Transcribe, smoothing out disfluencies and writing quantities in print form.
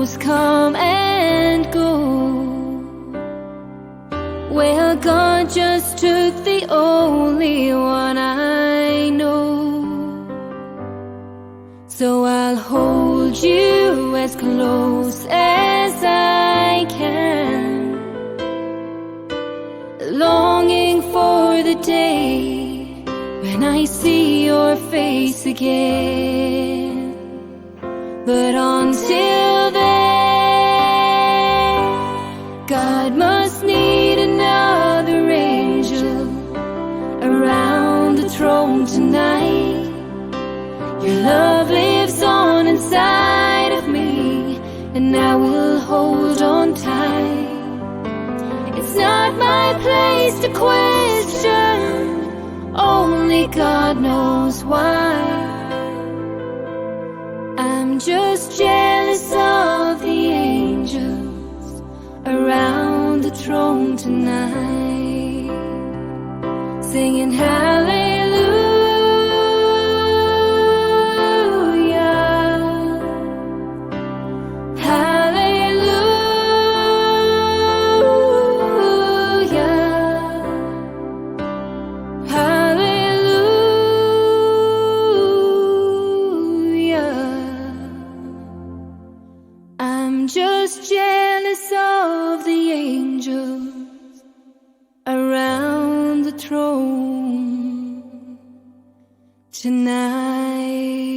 shadows come and go. Well, God just took the only one I know. So I'll hold you as close as I can, longing for the day when I see your face again. But until then, God must need another angel around the throne tonight. Your love lives on inside of me, and I will hold on tight. It's not my place to question, only God knows why. I'm just jealous of the angels around the throne tonight, singing hallelujah. I'm just jealous of the angels around the throne tonight.